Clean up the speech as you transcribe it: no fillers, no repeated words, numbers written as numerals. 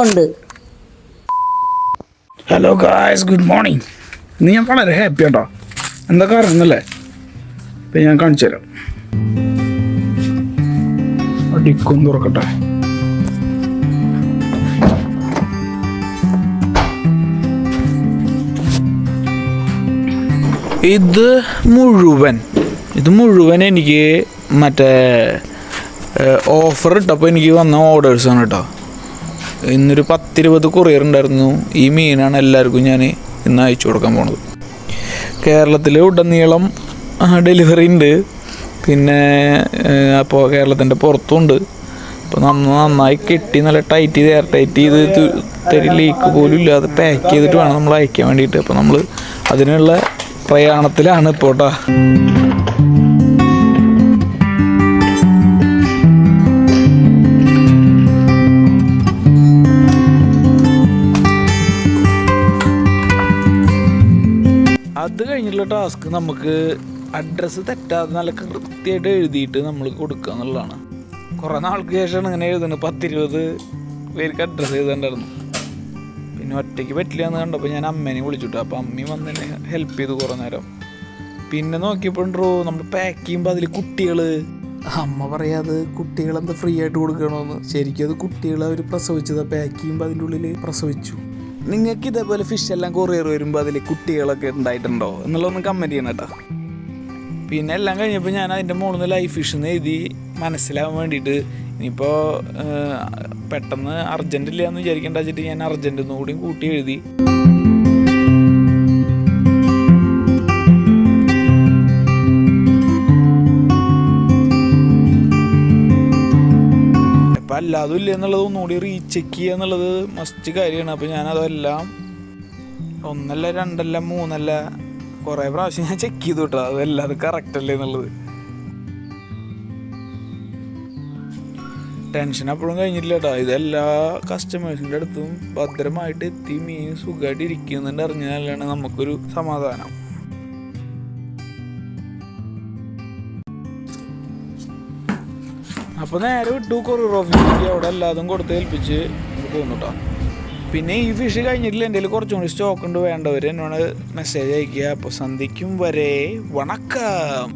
ഉണ്ട്. Hello guys, good morning. ഇന്ന് ഞാൻ വളരെ ഹാപ്പി ആട്ടോ. എന്താ കാരണം എന്നല്ലേ, ഇപ്പം ഞാൻ കാണിച്ചു തരാം. അടിക്കും തുറക്കട്ടെ. ഇത് മുഴുവൻ എനിക്ക് മറ്റേ ഓഫർ ഇട്ടപ്പോൾ എനിക്ക് വന്ന ഓർഡേഴ്സാണ് കേട്ടോ. ഇന്നൊരു 10-20 കൊറിയർ ഉണ്ടായിരുന്നു. ഈ മീനാണ് എല്ലാവർക്കും ഞാൻ ഇന്ന് അയച്ചു കൊടുക്കാൻ പോണത്. കേരളത്തിൽ ഉടനീളം ഡെലിവറി ഉണ്ട്, പിന്നെ അപ്പോൾ കേരളത്തിൻ്റെ പുറത്തുണ്ട്. അപ്പോൾ നന്നായി കെട്ടി നല്ല ടൈറ്റ് ചെയ്ത് എയർ ടൈറ്റ് ചെയ്ത് ലീക്ക് പോലും ഇല്ലാതെ പാക്ക് ചെയ്തിട്ട് വേണം നമ്മൾ അയക്കാൻ വേണ്ടിയിട്ട്. അപ്പോൾ നമ്മൾ അതിനുള്ള പ്രയാണത്തിലാണ് ഇപ്പോൾ കേട്ടോ. അത് കഴിഞ്ഞിട്ടുള്ള ടാസ്ക് നമുക്ക് അഡ്രസ്സ് തെറ്റാതെ നല്ല കൃത്യമായിട്ട് എഴുതിയിട്ട് നമ്മൾ കൊടുക്കുക എന്നുള്ളതാണ്. കുറേ നാൾക്ക് ശേഷമാണ് ഇങ്ങനെ എഴുതുന്നത്. 10-20 പേർക്ക് അഡ്രസ്സ് എഴുതണ്ടായിരുന്നു. പിന്നെ ഒറ്റയ്ക്ക് പറ്റില്ല എന്ന് കണ്ടപ്പോൾ ഞാൻ അമ്മേനെ വിളിച്ചിട്ടു. അപ്പോൾ അമ്മയും വന്ന് എന്നെ ഹെൽപ്പ് ചെയ്തു കുറേ നേരം. പിന്നെ നോക്കിയപ്പോഴോ നമ്മൾ പാക്ക് ചെയ്യുമ്പോൾ അതിൽ കുട്ടികൾ, അമ്മ പറയാത് കുട്ടികളെന്താ ഫ്രീ ആയിട്ട് കൊടുക്കണമെന്ന്. ശരിക്കും അത് കുട്ടികളെ അവർ പ്രസവിച്ചതാണ്. പാക്ക് ചെയ്യുമ്പോൾ അതിൻ്റെ ഉള്ളിൽ പ്രസവിച്ചു. നിങ്ങൾക്ക് ഇതേപോലെ ഫിഷ് എല്ലാം കൊറിയർ വരുമ്പോൾ അതിൽ കുട്ടികളൊക്കെ ഉണ്ടായിട്ടുണ്ടോ എന്നുള്ളതൊന്ന് കമൻറ്റ് ചെയ്യണം കേട്ടോ. പിന്നെ എല്ലാം കഴിഞ്ഞപ്പോൾ ഞാൻ അതിൻ്റെ മുകളിൽ നിന്ന് ലൈഫ് ഫിഷ് എന്ന് എഴുതി മനസ്സിലാവാൻ വേണ്ടിയിട്ട്. ഇനിയിപ്പോൾ പെട്ടെന്ന് അർജൻറ്റ് ഇല്ല എന്ന് വിചാരിക്കേണ്ട വെച്ചിട്ട് ഞാൻ അർജൻറ്റ് കൂടിയും കൂട്ടി എഴുതി. അപ്പം അല്ലാതും ഇല്ല എന്നുള്ളത് ഒന്നുകൂടി റീചെക്ക് ചെയ്യുക എന്നുള്ളത് മസ്റ്റ് കാര്യമാണ്. അപ്പോൾ ഞാനതെല്ലാം 1 അല്ല 2 അല്ല 3 അല്ല കുറേ പ്രാവശ്യം ഞാൻ ചെക്ക് ചെയ്തു കേട്ടോ, അതെല്ലാം അത് കറക്റ്റ് അല്ലേ എന്നുള്ളത്. ടെൻഷൻ അപ്പോഴും കഴിഞ്ഞില്ല കേട്ടോ. ഇതെല്ലാ കസ്റ്റമേഴ്സിൻ്റെ അടുത്തും ഭദ്രമായിട്ട് എത്തി മീൻ സുഖമായിട്ട് ഇരിക്കുന്നുണ്ട് അറിഞ്ഞാലാണ് നമുക്കൊരു സമാധാനം. അപ്പോൾ നേരെ വിട്ടു കൊറിയർ ഓഫീസിലേക്ക്. അവിടെ എല്ലാതും കൊടുത്ത് ഏൽപ്പിച്ച് പോന്നു കേട്ടോ. പിന്നെ ഈ ഫിഷ് കഴിഞ്ഞിട്ടില്ല, എൻ്റെ കയ്യിൽ കുറച്ചും കൂടി സ്റ്റോക്ക് ഉണ്ട്, വേണ്ടവർ എന്നോട് മെസ്സേജ് അയയ്ക്കുക. അപ്പോൾ സന്ധിക്കും വരെ വണക്കം.